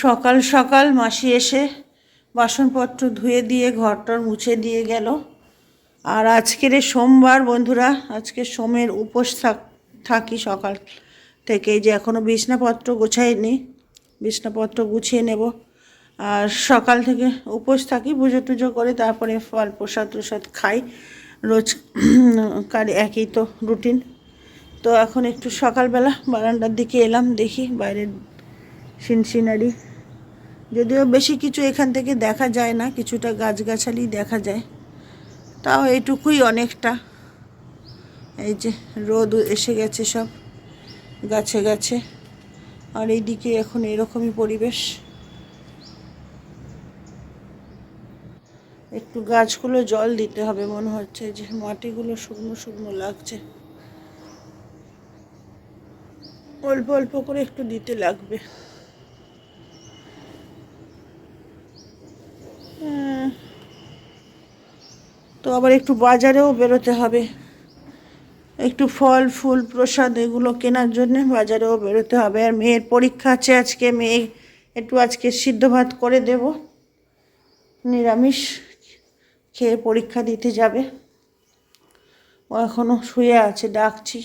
সকাল সকাল মাসি এসে বাসনপত্র ধুয়ে দিয়ে ঘরটর মুছে দিয়ে গেল। আর আজকের সোমবার বন্ধুরা, আজকে সোমের উপোস থাকি সকাল থেকে। যে এখনও বিছনাপত্র গোছাইনি, বিছনাপত্র গুছিয়ে নেব। আর সকাল থেকে উপোস থাকি, পুজো টুজো করে তারপরে ফল প্রসাদ টসাদ খাই। রোজ কার একই তো রুটিন। তো এখন একটু সকালবেলা বারান্দার দিকে এলাম, দেখি বাইরের সিনারি। যদিও বেশি কিছু এখান থেকে দেখা যায় না, কিছুটা গাছগাছালি দেখা যায়, তাও এইটুকুই অনেকটা। এই যে রোদ এসে গেছে সব গাছে গাছে, আর এইদিকে এখন এরকমই পরিবেশ। একটু গাছগুলো জল দিতে হবে মনে হচ্ছে, যে মাটিগুলো শুকনো শুকনো লাগছে, অল্প অল্প করে একটু দিতে লাগবে। তো আবার একটু বাজারেও বেরোতে হবে, একটু ফল ফুল প্রসাদ এগুলো কেনার জন্য বাজারেও বেরোতে হবে। আর মেয়ের পরীক্ষা আছে আজকে, মেয়ে একটু আজকে সিদ্ধ ভাত করে দেব, নিরামিষ খেয়ে পরীক্ষা দিতে যাবে। ও এখনও শুয়ে আছে, ডাকছি।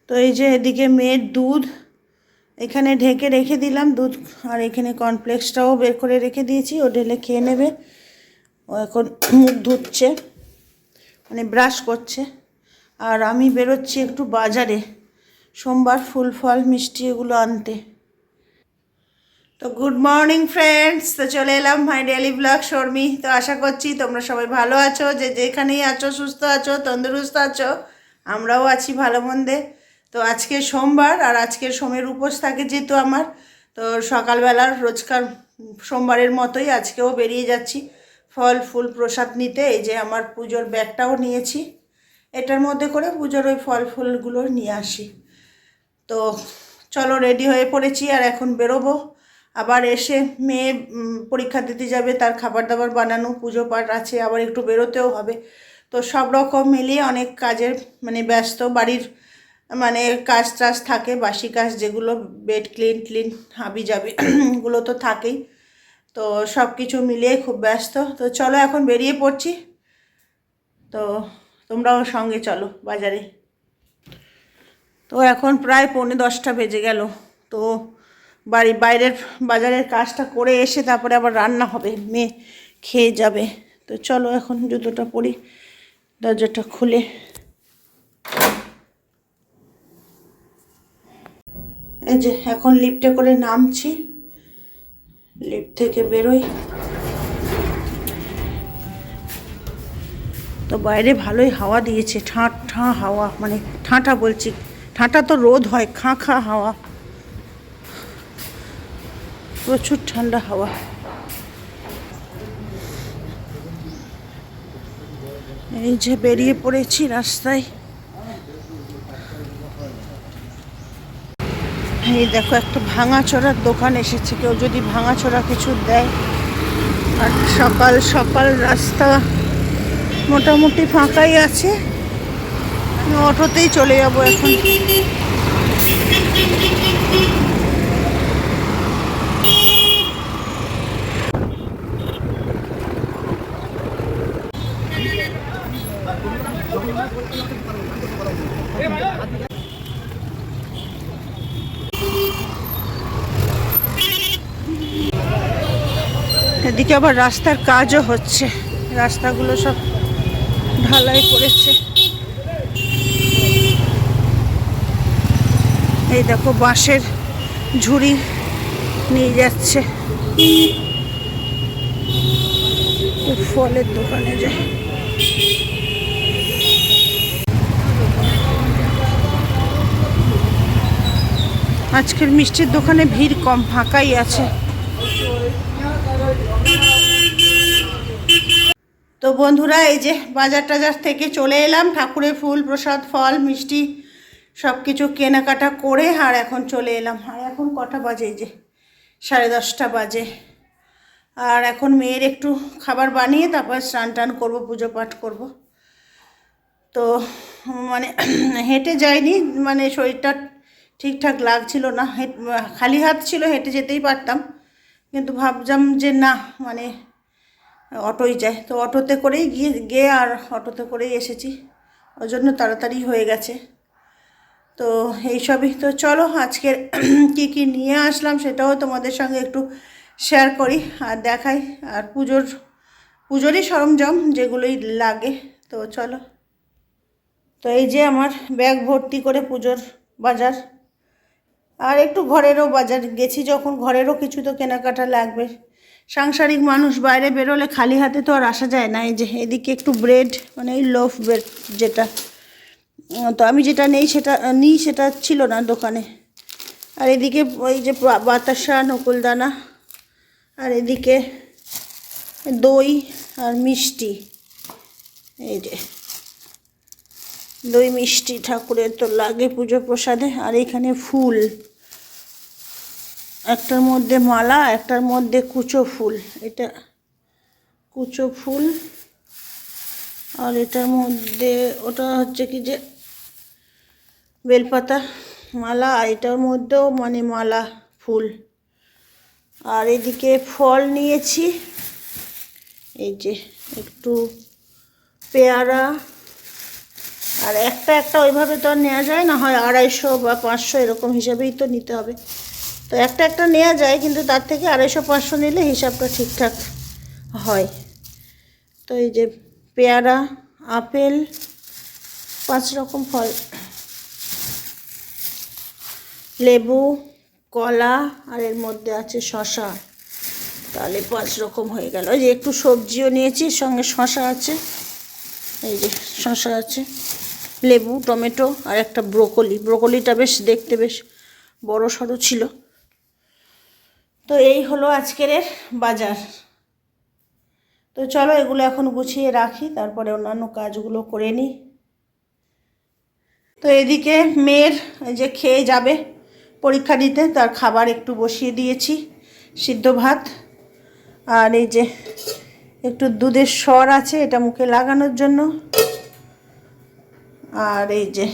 তো এই যে এদিকে মেয়ের দুধ এখানে ঢেকে রেখে দিলাম, দুধ, আর এখানে কর্নফ্লেক্সটাও বের করে রেখে দিয়েছি, ও ঢেলে খেয়ে নেবে। ও এখন মুখ ধুচ্ছে, মানে ব্রাশ করছে। আর আমি বেরোচ্ছি একটু বাজারে সোমবার ফুল ফল মিষ্টি এগুলো আনতে। তো গুড মর্নিং ফ্রেন্ডস, তো চলে এলাম মাই ডেইলি ব্লগ শর্মি। তো আশা করছি তোমরা সবাই ভালো আছো, যে যেখানেই আছো সুস্থ আছো, তন্দুরুস্ত আছো। আমরাও আছি ভালো মন্দে। তো আজকে সোমবার, আর আজকের সোমের উপোস থাকে যেহেতু আমার, তো সকালবেলার রোজকার সোমবারের মতোই আজকেও বেরিয়ে যাচ্ছি ফল ফুল প্রসাদ নিতে। এই যে আমার পুজোর ব্যাগটাও নিয়েছি, এটার মধ্যে করে পুজোর ওই ফল ফুলগুলো নিয়ে আসি। তো চলো, রেডি হয়ে পড়েছি, আর এখন বেরোবো। আবার এসে মেয়ে পরীক্ষা দিতে যাবে, তার খাবার দাবার বানানো, পুজো পাঠ আছে, আবার একটু বেরোতেও হবে। তো সব রকম মিলিয়ে অনেক কাজের মানে ব্যস্ত। বাড়ির মানে কাজ টাজ থাকে, বাসি কাজ যেগুলো, বেড ক্লিন হাবি যাবি এগুলো তো থাকেই। তো সব কিছু মিলিয়ে খুব ব্যস্ত। তো চলো এখন বেরিয়ে পড়ছি। তো তোমরাও সঙ্গে চলো বাজারে। তো এখন প্রায় 9:45 বেজে গেল। তো বাইরের বাজারের কাজটা করে এসে তারপরে আবার রান্না হবে, মেয়ে খেয়ে যাবে। তো চলো এখন জুতোটা পরি, দরজাটা খুলে। এই যে এখন লিফটে করে নামছি, লিফট থেকে বেরোই। তো বাইরে ভালোই হাওয়া দিয়েছে, ঠাঁ হাওয়া, মানে ঠাঁটা বলছি, ঠাঁটা তো রোদ হয়, খাঁ হাওয়া, প্রচুর ঠান্ডা হাওয়া। এই যে বেরিয়ে পড়েছি রাস্তায়। এই দেখো একটা ভাঙাচোরার দোকান এসেছে, কেউ যদি ভাঙাচোরা কিছু দেয়। আর সকাল সকাল রাস্তা মোটামুটি ফাঁকাই আছে, অটোতেই চলে যাবো এখন। এদিকে আবার রাস্তার কাজও হচ্ছে, রাস্তাগুলো সব ঢালাই করেছে। এই দেখো বাঁশের ঝুড়ি নিয়ে যাচ্ছে, ফলের দোকানে যায়। আজকের মিষ্টির দোকানে ভিড় কম, ফাঁকাই আছে। তো বন্ধুরা, এই যে বাজার টাজার থেকে চলে এলাম, ঠাকুরের ফুল প্রসাদ ফল মিষ্টি সব কিছু কেনাকাটা করে, আর এখন চলে এলাম। আর এখন কটা বাজে? এই যে 10:30 বাজে। আর এখন মেয়ের একটু খাবার বানিয়ে তারপর স্নান টান করবো, পুজো পাঠ করব। তো মানে হেঁটে যাইনি, মানে শরীরটা ঠিকঠাক লাগছিল না, খালি হাত ছিল, হেঁটে যেতেই পারতাম, কিন্তু ভাবলাম যে না মানে অটোই যায়, তো অটোতে করেই গিয়ে আর অটোতে করেই এসেছি, ওই জন্য তাড়াতাড়ি হয়ে গেছে। তো এইসবই। তো চলো আজকের কি কি নিয়ে আসলাম সেটাও তোমাদের সঙ্গে একটু শেয়ার করি আর দেখাই, আর পুজোরই সরঞ্জাম যেগুলোই লাগে। তো চলো। তো এই যে আমার ব্যাগ ভর্তি করে পুজোর বাজার, আর একটু ঘরেরও বাজার গেছি যখন, ঘরেরও কিছু তো কেনাকাটা লাগবে। সাংসারিক মানুষ বাইরে বেরোলে খালি হাতে তো আর আসা যায় না। এই যে এদিকে একটু ব্রেড, মানে এই লোফ ব্রেড যেটা, তো আমি যেটা নিই সেটা ছিল না দোকানে। আর এদিকে ওই যে বাতাসা, নকুলদানা, আর এদিকে দই আর মিষ্টি। এই যে দই মিষ্টি ঠাকুরের তো লাগে পুজো প্রসাদে। আর এখানে ফুল, একটার মধ্যে মালা, একটার মধ্যে কুচো ফুল, এটা কুচো ফুল, আর এটার মধ্যে ওটা হচ্ছে কি যে বেলপাতা মালা, আর এটার মধ্যেও মানে মালা ফুল। আর এদিকে ফল নিয়েছি, এই যে একটু পেয়ারা, আর একটা ওইভাবে তো আর নেওয়া যায় না, হয় 250 বা 500 এরকম হিসাবেই তো নিতে হবে। তো একটা নেওয়া যায়, কিন্তু তার থেকে 250-500 নিলে হিসাবটা ঠিকঠাক হয়। তো এই যে পেয়ারা, আপেল, 5 রকম ফল, লেবু, কলা, আর এর মধ্যে আছে শশা, তাহলে 5 রকম হয়ে গেল। এই যে একটু সবজিও নিয়েছি, সঙ্গে শশা আছে, এই যে শশা আছে, লেবু, টমেটো, আর একটা ব্রোকলিটা বেশ দেখতে বেশ বড় সড়ো ছিল। তো এই হলো আজকের বাজার। তো চলো এগুলো এখন গুছিয়ে রাখি, তারপরে অন্যান্য কাজগুলো করে নিই। তো এদিকে মেয়ের যে খেয়ে যাবে পরীক্ষা দিতে, তার খাবার একটু বসিয়ে দিয়েছি, সিদ্ধ ভাত, আর এই যে একটু দুধের সর আছে, এটা মুখে লাগানোর জন্য, আর এই যে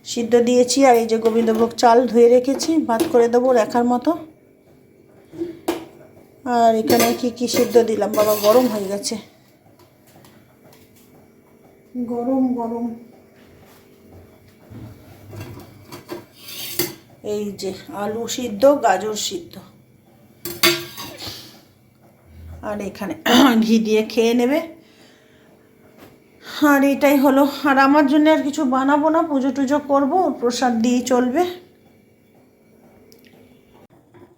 সিদ্ধ দিয়েছি, আর এই যে গোবিন্দভোগ চাল ধুয়ে রেখেছি, ভাত করে দেবো রাখার মতো। আর এখানে কি কি সিদ্ধ দিলাম, বাবা গরম হয়ে গেছে, গরম গরম। এই যে আলু সিদ্ধ, গাজর সিদ্ধ, আর এখানে ঘি দিয়ে খেয়ে নেবে। আর এটাই হলো। আর আমার জন্য আর কিছু বানাবো না, পুজো টুজো করবো, প্রসাদ দিয়ে চলবে।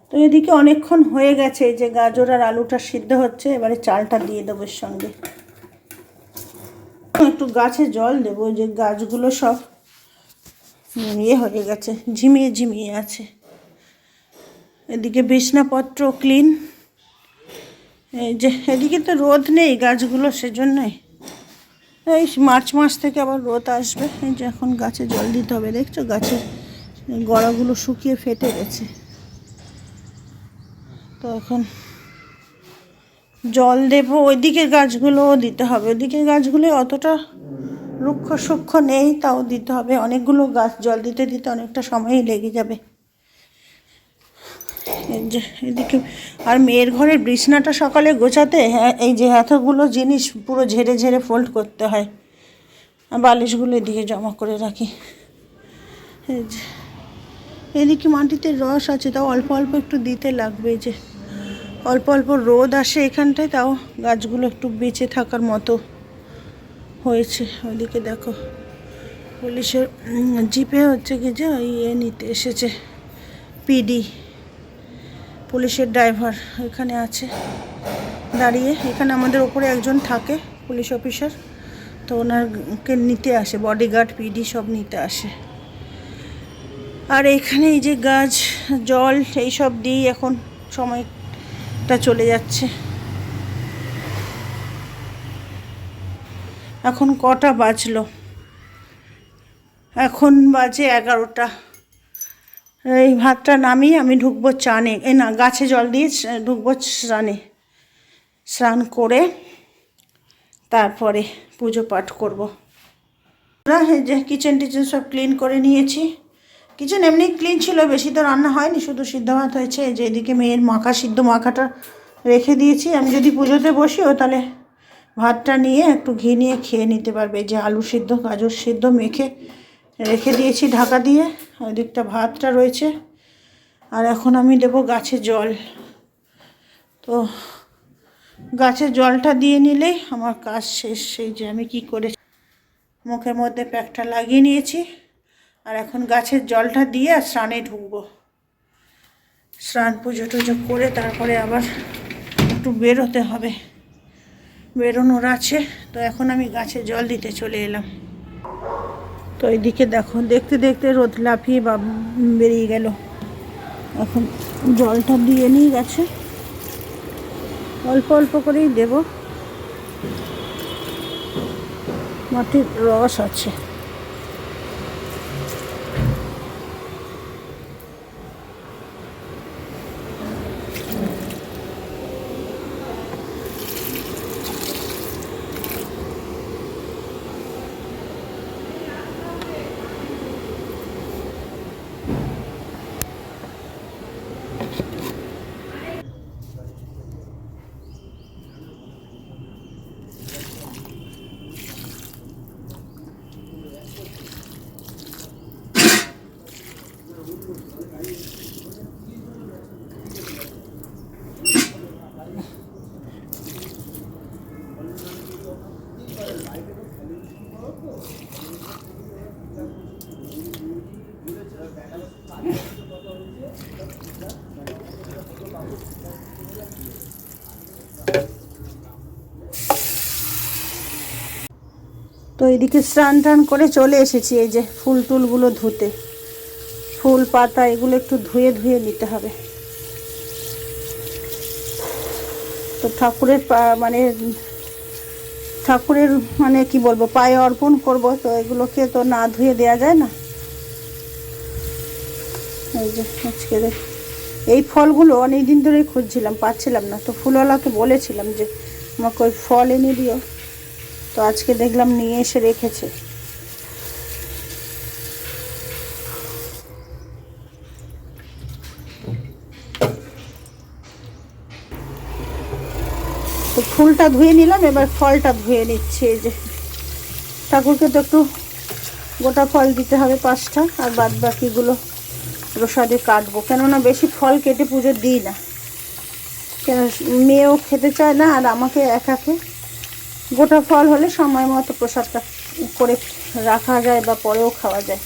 তো এদিকে অনেকক্ষণ হয়ে গেছে, যে গাজর আর আলুটা সিদ্ধ হচ্ছে, এবারে চালটা দিয়ে দেবো এর সঙ্গে। একটু গাছে জল দেবো, যে গাছগুলো সব হয়ে গেছে, ঝিমিয়ে আছে। এদিকে বিছনাপত্র ক্লিন। এই যে এদিকে তো রোদ নেই, গাছগুলো সেজন্যই, এই মার্চ মাস থেকে আবার রোদ আসবে। এই যে এখন গাছে জল দিতে হবে, দেখছো গাছের গোড়াগুলো শুকিয়ে ফেটে গেছে, তো এখন জল দেবো। ওইদিকের গাছগুলোও দিতে হবে, ওইদিকের গাছগুলো অতটা রুক্ষ সূক্ষ্ম নেই, তাও দিতে হবে। অনেকগুলো গাছ জল দিতে দিতে অনেকটা সময়ই লেগে যাবে। এই যে এদিকে, আর মেয়ের ঘরের বিছনাটা সকালে গোছাতে, হ্যাঁ এই যে এতগুলো জিনিস পুরো ঝেড়ে ঝেড়ে ফোল্ড করতে হয়, বালিশগুলো এদিকে জমা করে রাখি। এই যে এদিকে মাটিতে রস আছে, তাও অল্প অল্প একটু দিতে লাগবে, যে অল্প অল্প রোদ আসে এখানটায়, তাও গাছগুলো একটু বেঁচে থাকার মতো হয়েছে। ওইদিকে দেখো পুলিশের জিপে হচ্ছে কি যে নিতে এসেছে, পিডি পুলিশের ড্রাইভার এখানে আছে দাঁড়িয়ে। এখানে আমাদের ওপরে একজন থাকে পুলিশ অফিসার, তো ওনাকে নিতে আসে, বডিগার্ড পিডি সব নিতে আসে। আর এখানে এই যে গাছ জল এইসব দিই এখন সময়টা চলে যাচ্ছে। এখন কটা বাজলো, এখন বাজে 11টা। এই ভাতটা নামিয়ে আমি ঢুকবো চানে, না গাছে জল দিয়ে ঢুকবো স্নানে, স্নান করে তারপরে পুজো পাঠ করবো। এই যে কিচেন টিচেন সব ক্লিন করে নিয়েছি, কিচেন এমনি ক্লিন ছিল, বেশি তো রান্না হয়নি, শুধু সিদ্ধ ভাত হয়েছে। এই যে এদিকে মেয়ের সিদ্ধ মাখাটা রেখে দিয়েছি। আমি যদি পুজোতে বসিও তাহলে ভাতটা নিয়ে একটু ঘি নিয়ে খেয়ে নিতে পারবে। যে আলু সিদ্ধ গাজর সিদ্ধ মেখে রেখে দিয়েছি ঢাকা দিয়ে, ওই দিকটা ভাতটা রয়েছে। আর এখন আমি দেবো গাছে জল। তো গাছের জলটা দিয়ে নিলেই আমার কাজ শেষ। সেই যে আমি কি করে মুখের মধ্যে প্যাকটা লাগিয়ে নিয়েছি, আর এখন গাছের জলটা দিয়ে আর স্নানে ঢুকবো। স্নান পুজো টুজো করে তারপরে আবার একটু বেরোতে হবে, বেরোনোর আছে। তো এখন আমি গাছে জল দিতে চলে এলাম। তো এইদিকে দেখো, দেখতে দেখতে রোদ লাফিয়ে বেরিয়ে গেল। এখন জলটা দিয়ে নিই গাছে, অল্প অল্প করেই দেব, মাটির রস আছে। তো এদিকে স্নান টান করে চলে এসেছি। এই যে ফুল টুলগুলো ধুতে, ফুল পাতা এগুলো একটু ধুয়ে ধুয়ে নিতে হবে। তো ঠাকুরের মানে কি বলবো, পায়ে অর্পণ করব, তো এগুলোকে তো না ধুয়ে দেয়া যায় না। এই যে আজকে এই ফলগুলো অনেক দিন ধরেই খুঁজছিলাম, পাচ্ছিলাম না। তো ফুলওয়ালাকে বলেছিলাম যে আমাকে ওই ফল এনে দিও, তো আজকে দেখলাম নিয়ে এসে রেখেছে। তো ফুলটা ধুয়ে নিলাম, এবার ফলটা ধুয়ে নিচ্ছি। এই যে ঠাকুরকে তো একটু গোটা ফল দিতে হবে 5টা, আর বাদ বাকিগুলো প্রসাদে কাটবো, কেননা বেশি ফল কেটে পুজো দিই না, কেন মেয়েও খেতে চায় না, আর আমাকে একাকে গোটা ফল হলে সময় মতো প্রসাদটা করে রাখা যায় বা পরেও খাওয়া যায়,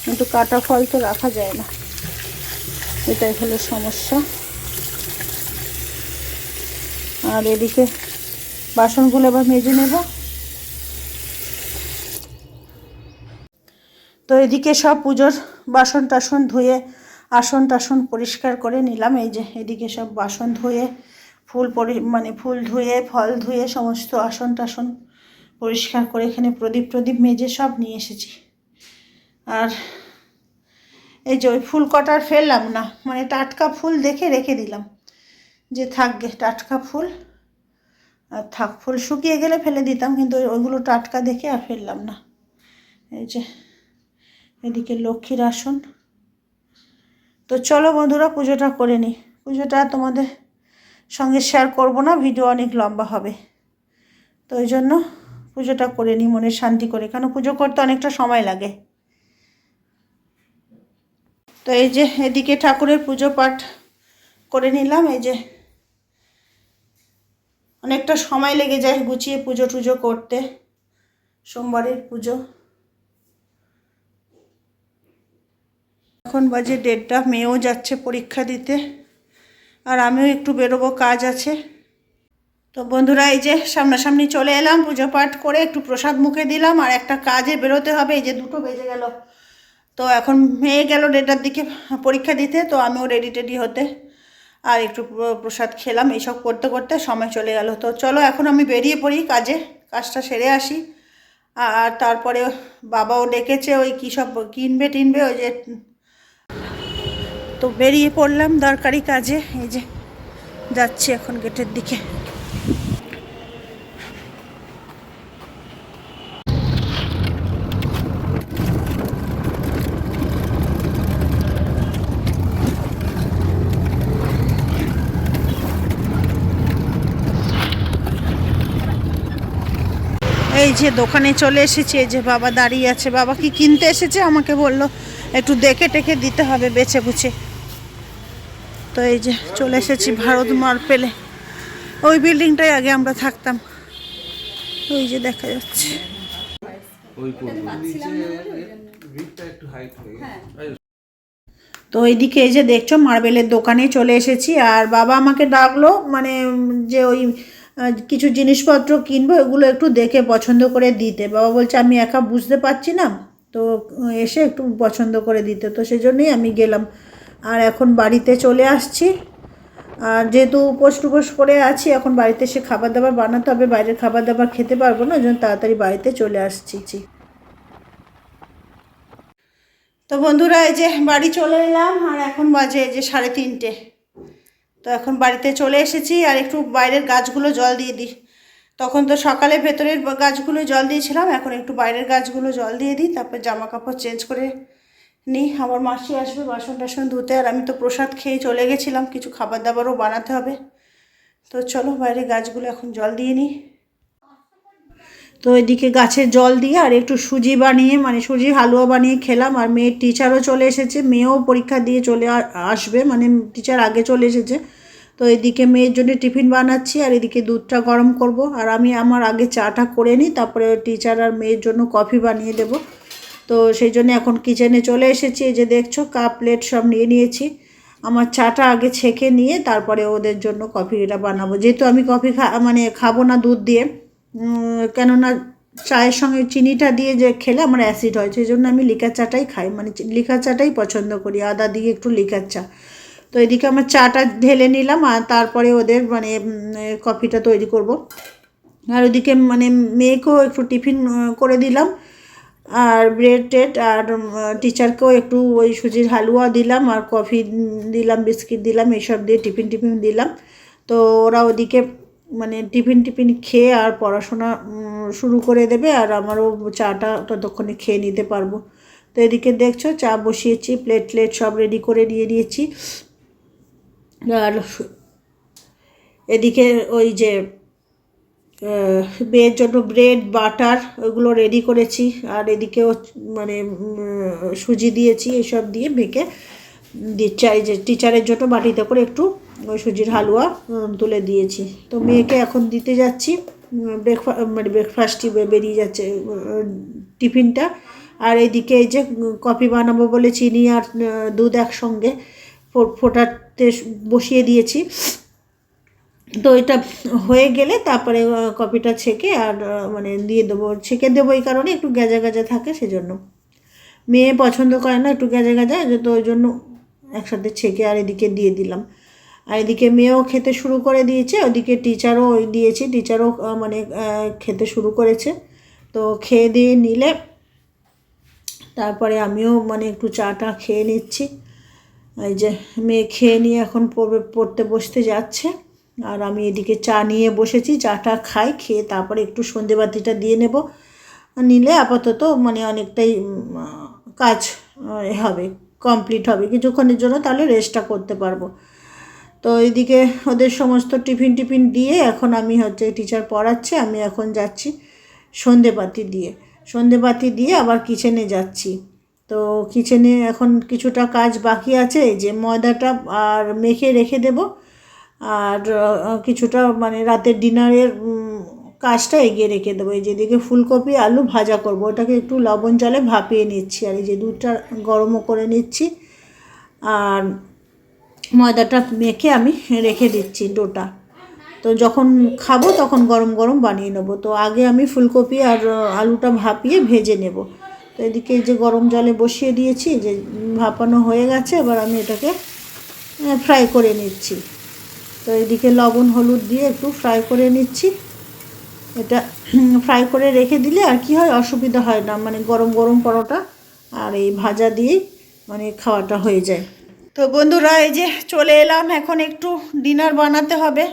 কিন্তু কাটা ফল তো রাখা যায় না, এটাই হলো সমস্যা। আর এদিকে বাসনগুলো এবার মেজে নেব। তো এদিকে সব পুজোর বাসন টাসন ধুয়ে আসন টাসন পরিষ্কার করে নিলাম। এই যে এদিকে সব বাসন ধুয়ে ফুল ধুয়ে ফল ধুয়ে সমস্ত আসন টাসন পরিষ্কার করে এখানে প্রদীপ মেজে সব নিয়ে এসেছি। আর এই যে ওই ফুল কটার ফেললাম না, মানে টাটকা ফুল দেখে রেখে দিলাম যে থাকবে টাটকা ফুল, আর ফুল শুকিয়ে গেলে ফেলে দিতাম, কিন্তু ওইগুলো টাটকা দেখে আর ফেললাম না। এই যে এদিকে লক্ষ্মীর আসন। তো চলো বন্ধুরা পুজোটা করে নিই। পুজোটা তোমাদের সঙ্গে শেয়ার করব না, ভিডিও অনেক লম্বা হবে, তো ওই জন্য পুজোটা করে নিই মনে শান্তি করে, কেন পুজো করতে অনেকটা সময় লাগে। তো এই যে এদিকে ঠাকুরের পুজো পাঠ করে নিলাম। এই যে অনেকটা সময় লেগে যায় গুছিয়ে পুজো টুজো করতে, সোমবারের পুজো। এখন বাজে 1:30, মেয়েও যাচ্ছে পরীক্ষা দিতে, আর আমিও একটু বেরোবো, কাজ আছে। তো বন্ধুরা এই যে সামনাসামনি চলে এলাম, পুজো পাঠ করে একটু প্রসাদ মুখে দিলাম, আর একটা কাজে বেরোতে হবে। এই যে 2টো বেজে গেল। তো এখন মেয়ে গেল 1:30টার দিকে পরীক্ষা দিতে, তো আমিও রেডি টেডি হতে আর একটু প্রসাদ খেলাম, এইসব করতে করতে সময় চলে গেল। তো চলো এখন আমি বেরিয়ে পড়ি, কাজটা সেরে আসি। আর তারপরে বাবাও ডেকেছে, ওই কী সব কিনবে ওই যে, তো বেরিয়ে পড়লাম দরকারি কাজে। এই যে যাচ্ছি এখন গেটের দিকে। এই যে দোকানে চলে এসেছি, এই যে বাবা দাঁড়িয়ে আছে। বাবা কি কিনতে এসেছে আমাকে বললো একটু দেখে টেকে দিতে হবে বেছে বুঝে। তো এই যে চলে এসেছি ভারত মার্বেলে। ওই বিল্ডিংটাই আগে আমরা থাকতাম, ওই যে দেখা যাচ্ছে। তো এইদিকে এই যে দেখছো মার্বেলের দোকানে চলে এসেছি। আর বাবা আমাকে ডাকলো মানে যে ওই কিছু জিনিসপত্র কিনবো, এগুলো একটু দেখে পছন্দ করে দিতে। বাবা বলছে আমি একা বুঝতে পারছি না, তো এসে একটু পছন্দ করে দিতে। তো সেজন্যই আমি গেলাম। আর এখন বাড়িতে চলে আসছি। আর যেহেতু উপোস টুপোস করে আছি, এখন বাড়িতে এসে খাবার দাবার বানাতে হবে, বাইরের খাবার দাবার খেতে পারবো না, ওই জন্য তাড়াতাড়ি বাড়িতে চলে আসছি। তো বন্ধুরা এই যে বাড়ি চলে এলাম, আর এখন বাজে এই যে 3:30। তো এখন বাড়িতে চলে এসেছি, আর একটু বাইরের গাছগুলো জল দিয়ে দিই। তখন তো সকালে ভেতরের গাছগুলো জল দিয়েছিলাম, এখন একটু বাইরের গাছগুলো জল দিয়ে দিই, তারপর জামা কাপড় চেঞ্জ করে নিই। আমার মাসি আসবে বাসন টাসন ধুতে, আর আমি তো প্রসাদ খেয়ে চলে গেছিলাম, কিছু খাবার দাবারও বানাতে হবে। তো চলো বাইরে গাছগুলো এখন জল দিয়ে নিই। তো এদিকে গাছের জল দিয়ে আর একটু সুজি বানিয়ে মানে সুজির হালুয়া বানিয়ে খেলাম। আর মেয়ের টিচারও চলে এসেছে, মেয়েও পরীক্ষা দিয়ে চলে আসবে, মানে টিচার আগে চলে এসেছে। তো এদিকে মেয়ের জন্য টিফিন বানাচ্ছি, আর এদিকে দুধটা গরম করব। আর আমি আমার আগে চাটা করে নিই, তারপরে টিচার আর মেয়ের জন্য কফি বানিয়ে দেব। তো সেই জন্য এখন কিচেনে চলে এসেছি। এই যে দেখছো কাপ প্লেট সব নিয়ে নিয়েছি। আমার চাটা আগে ছেঁকে নিয়ে তারপরে ওদের জন্য কফিটা বানাবো, যেহেতু আমি কফি মানে খাবো না দুধ দিয়ে। কেননা চায়ের সঙ্গে চিনিটা দিয়ে যে খেলে আমার অ্যাসিড হয়, সেই জন্য আমি লিকার চাটাই খাই, মানে লিকার চাটাই পছন্দ করি, আদা দিয়ে একটু লিকার চা। তো এদিকে আমার চাটা ঢেলে নিলাম, আর তারপরে ওদের মানে কফিটা তৈরি করব। আর ওদিকে মানে মেয়েকেও একটু টিফিন করে দিলাম, আর ব্রেড টেড, আর টিচারকেও একটু ওই সুজির হালুয়া দিলাম, আর কফি দিলাম, বিস্কিট দিলাম, এইসব দিয়ে টিফিন দিলাম। তো ওরা ওদিকে মানে টিফিন খেয়ে আর পড়াশোনা শুরু করে দেবে, আর আমারও চাটা ততক্ষণে খেয়ে নিতে পারবো। তো এদিকে দেখছো চা বসিয়েছি, প্লেট সব রেডি করে দিয়ে দিয়েছি। আর এদিকে ওই যে মেয়ের জন্য ব্রেড বাটার ওইগুলো রেডি করেছি, আর এদিকেও মানে সুজি দিয়েছি, এসব দিয়ে মেখে দিচ্ছি। এই যে টিচারের জন্য বাটিতে করে একটু ওই সুজির হালুয়া তুলে দিয়েছি। তো মেয়েকে এখন দিতে যাচ্ছি ব্রেকফাস্টই বেরিয়ে যাচ্ছে টিফিনটা। আর এদিকে এই যে কফি বানাবো বলে চিনি আর দুধ একসঙ্গে ফোটাতে বসিয়ে দিয়েছি। তো এটা হয়ে গেলে তারপরে কফিটা ছেঁকে আর মানে দিয়ে দেবো, ছেঁকে দেবো এই কারণে একটু গেজা গেজা থাকে, সেজন্য। মেয়ে পছন্দ করে না একটু গেজা গেজা, তো ওই জন্য একসাথে ছেঁকে আর এদিকে দিয়ে দিলাম। আর এদিকে মেয়েও খেতে শুরু করে দিয়েছে, ওদিকে টিচারও দিয়েছি, টিচারও মানে খেতে শুরু করেছে। তো খেয়ে দিয়ে নিলে তারপরে আমিও মানে একটু চাটা খেয়ে নিচ্ছি। এই যে মেয়ে খেয়ে নিয়ে এখন পড়তে বসতে যাচ্ছে, আর আমি এদিকে চা নিয়ে বসেছি, চাটা খাই, খেয়ে তারপরে একটু সন্ধেবাতিটা দিয়ে নেব। নিলে আপাতত মানে অনেকটাই কাজ হবে, কমপ্লিট হবে কিছুক্ষণের জন্য, তাহলে রেস্টটা করতে পারবো। তো এইদিকে ওদের সমস্ত টিফিন দিয়ে এখন আমি হচ্ছে টিচার পড়াচ্ছে, আমি এখন যাচ্ছি সন্ধেবাতি দিয়ে আবার কিচেনে যাচ্ছি। তো কিচেনে এখন কিছুটা কাজ বাকি আছে, যে ময়দাটা আর মেখে রেখে দেব, আর কিছুটা মানে রাতের ডিনারের কাজটা এগিয়ে রেখে দেবো। এই যেদিকে ফুলকপি আলু ভাজা করব, ওটাকে একটু লবণ জলে ভাপিয়ে নিচ্ছি, আর এই যে দুধটা গরমও করে নিচ্ছি, আর ময়দাটা মেখে আমি রেখে দিচ্ছি ডোটা। তো যখন খাবো তখন গরম গরম বানিয়ে নেবো। তো আগে আমি ফুলকপি আর আলুটা ভাপিয়ে ভেজে নেব। তো এদিকে যে গরম জলে বসিয়ে দিয়েছি, যে ভাপানো হয়ে গেছে, এবার আমি এটাকে ফ্রাই করে নিচ্ছি। তো এদিকে লবণ হলুদ দিয়ে একটু ফ্রাই করে নিচ্ছি। এটা ফ্রাই করে রেখে দিলে আর কি হয়, অসুবিধা হয় না, মানে গরম গরম পরোটা আর এই ভাজা দিয়েই মানে খাওয়াটা হয়ে যায়। তো বন্ধুরা এই যে চলে এলাম, এখন একটু ডিনার বানাতে হবে।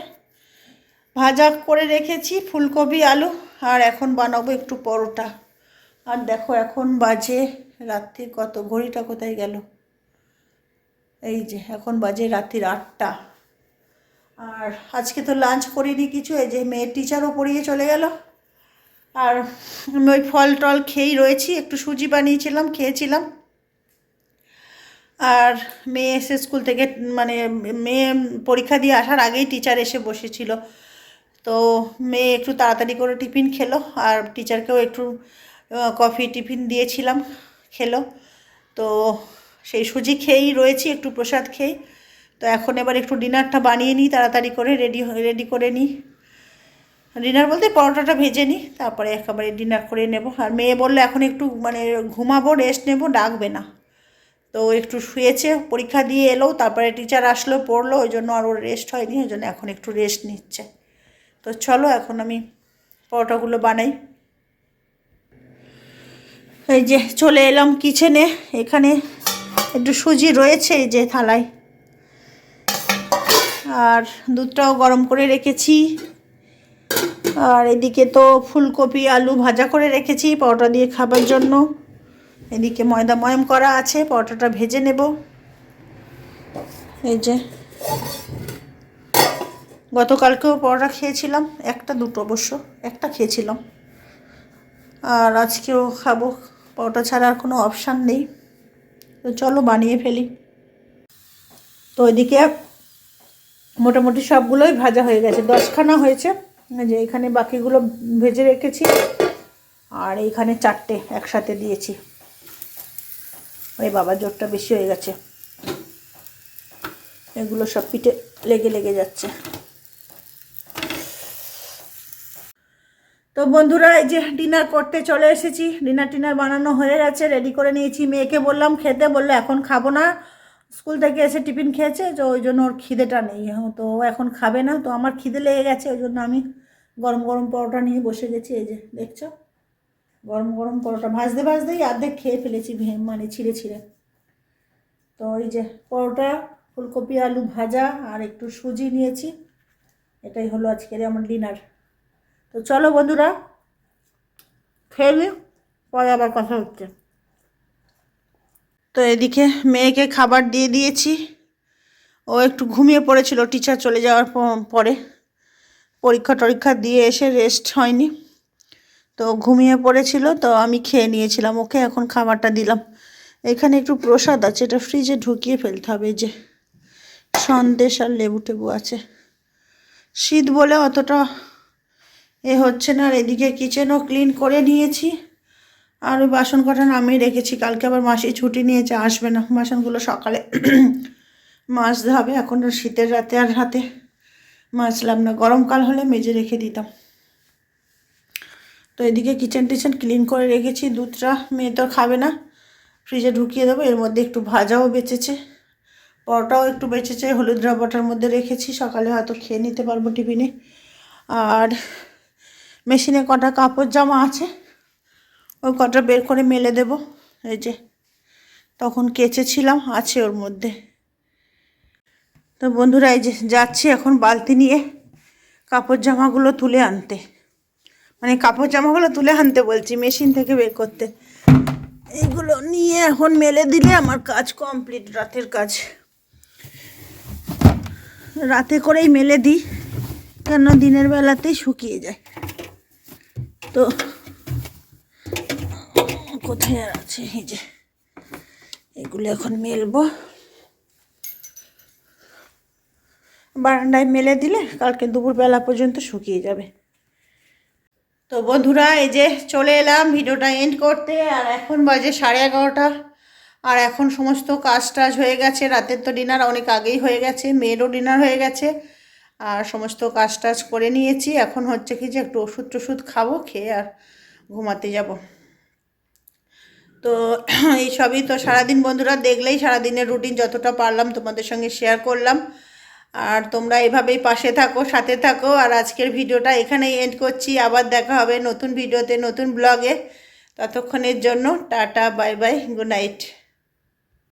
ভাজা করে রেখেছি ফুলকপি আলু, আর এখন বানাবো একটু পরোটা। আর দেখো এখন বাজে রাত্রির কত, ঘড়িটা কোথায় গেল, এই যে এখন বাজে রাত্রির 8টা। আর আজকে তো লাঞ্চ করিনি কিছু, এই যে মেয়ের টিচারও পড়িয়ে চলে গেল। আর আমি ওই ফল টল খেয়েই রয়েছি, একটু সুজি বানিয়েছিলাম খেয়েছিলাম। আর মেয়ে এসে স্কুল থেকে, মানে মেয়ে পরীক্ষা দিয়ে আসার আগেই টিচার এসে বসেছিল, তো মেয়ে একটু তাড়াতাড়ি করে টিফিন খেলো, আর টিচারকেও একটু কফি টিফিন দিয়েছিলাম, খেলো। তো সেই সুজি খেয়েই রয়েছি, একটু প্রসাদ খেয়ে। তো এখন এবার একটু ডিনারটা বানিয়ে নিই, তাড়াতাড়ি করে রেডি করে নিই। ডিনার বলতে পরোটাটা ভেজে নিই, তারপরে একেবারে ডিনার করে নেব। আর মেয়ে বললো এখন একটু মানে ঘুমাবো, রেস্ট নেব, ডাকবে না। তো একটু শুয়েছে, পরীক্ষা দিয়ে এলো, তারপরে টিচার আসলো, পড়লো, ওই জন্য আর ওর রেস্ট হয়নি, ওই জন্য এখন একটু রেস্ট নিচ্ছে। তো চলো এখন আমি পরোটাগুলো বানাই। এই যে চলে এলাম কিচেনে, এখানে একটু সুজি রয়েছে এই যে থালায়, আর দুধটাও গরম করে রেখেছি। আর এদিকে তো ফুলকপি আলু ভাজা করে রেখেছি পরোটা দিয়ে খাবার জন্য। এদিকে ময়দা ময়ম করা আছে, পরোটাটা ভেজে নেব। এই যে গতকালকেও পরোটা খেয়েছিলাম, একটা দুটো অবশ্য, একটা খেয়েছিলাম, আর আজকেও খাবো। পরোটা ছাড়া আর কোনো অপশান নেই, তো চলো বানিয়ে ফেলি। তো এদিকে মোটামুটি সবগুলোই ভাজা হয়ে গেছে, 10খানা হয়েছে। যে এখানে বাকিগুলো ভেজে রেখেছি, আর এইখানে 4টে একসাথে দিয়েছি। ওই বাবা জোরটা বেশি হয়ে গেছে, এগুলো সব পিঠে লেগে লেগে যাচ্ছে। তো বন্ধুরা এই যে ডিনার করতে চলে এসেছি, ডিনার বানানো হয়ে গেছে, রেডি করে নিয়েছি। মেয়েকে বললাম খেতে, বললো এখন খাবো না, স্কুল থেকে এসে টিফিন খেয়েছে, তো ওই জন্য ওর খিদেটা নেই, তো ও এখন খাবে না। তো আমার খিদে লেগে গেছে, ওই জন্য আমি গরম গরম পরোটা নিয়ে বসে গেছি। এই যে দেখছো গরম গরম পরোটা ভাজতে ভাজতেই অর্ধেক খেয়ে ফেলেছি, মানে ছিঁড়ে ছিঁড়ে। তো এই যে পরোটা, ফুলকপি আলু ভাজা আর একটু সুজি নিয়েছি, এটাই হলো আজকের আমার ডিনার। তো চলো বন্ধুরা খেয়ে নিই, পরে আবার কথা হচ্ছে। তো এদিকে মেয়েকে খাবার দিয়ে দিয়েছি, ও একটু ঘুমিয়ে পড়েছিল টিচার চলে যাওয়ার পরে, পরীক্ষা দিয়ে এসে রেস্ট হয়নি, তো ঘুমিয়ে পড়েছিল। তো আমি খেয়ে নিয়েছিলাম, ওকে এখন খাবারটা দিলাম। এখানে একটু প্রসাদ আছে, এটা ফ্রিজে ঢুকিয়ে ফেলতে হবে। যে সন্দেশ আর লেবু টেবু আছে, শীত বলে অতটা হচ্ছে না। আর এদিকে কিচেনও ক্লিন করে নিয়েছি, আর ওই বাসন কটা নামিয়ে রেখেছি, কালকে আবার মাসি ছুটি নিয়েছে, আসবে না। বাসনগুলো সকালে মাজতে হবে, এখন শীতের রাতে আর হাতে মাজলাম না, গরমকাল হলে মেজে রেখে দিতাম। তো এদিকে কিচেন টিচেন ক্লিন করে রেখেছি। দুধটা মেয়ে তো খাবে না, ফ্রিজে ঢুকিয়ে দেবো। এর মধ্যে একটু ভাজাও বেঁচেছে, পরোটাও একটু বেঁচেছে, হলুদ ড্রাবাটার মধ্যে রেখেছি, সকালে হয়তো খেয়ে নিতে পারবো টিফিনে। আর মেশিনে কটা কাপড় জামা আছে, ওই কটা বের করে মেলে দেব। এই যে তখন কেচেছিলাম, আছে ওর মধ্যে। তো বন্ধুরা এই যে যাচ্ছি এখন বালতি নিয়ে কাপড় জামাগুলো তুলে আনতে, মানে কাপড় জামাগুলো তুলে আনতে বলছি, মেশিন থেকে বের করতে। এইগুলো নিয়ে এখন মেলে দিলে আমার কাজ কমপ্লিট, রাতের কাজ। রাতে করেই মেলে দিই, কেন দিনের বেলাতেই শুকিয়ে যায়। তো কোথায় আর আছে, এই যে এগুলো এখন মেলবো, বারান্দায় মেলে দিলে কালকে দুপুরবেলা পর্যন্ত শুকিয়ে যাবে। তো বন্ধুরা এই যে চলে এলাম ভিডিওটা এন্ড করতে, আর এখন বাজে 11:30। আর এখন সমস্ত কাজ টাজ হয়ে গেছে, রাতের তো ডিনার অনেক আগেই হয়ে গেছে, মেয়েরও ডিনার হয়ে গেছে, আর সমস্ত কাজ টাজ করে নিয়েছি। এখন হচ্ছে কি যে একটু ওষুধ টষুধ খাবো, খেয়ে আর ঘুমাতে যাব। তো এই সবই তো সারাদিন বন্ধুরা দেখলেই, সারাদিনের রুটিন যতটা পারলাম তোমাদের সঙ্গে শেয়ার করলাম। আর তোমরা এভাবেই পাশে থাকো, সাথে থাকো। আর আজকের ভিডিওটা এখানেই এন্ড করছি, আবার দেখা হবে নতুন ভিডিওতে, নতুন ব্লগে। ততক্ষণের জন্য tata, bye bye, good night.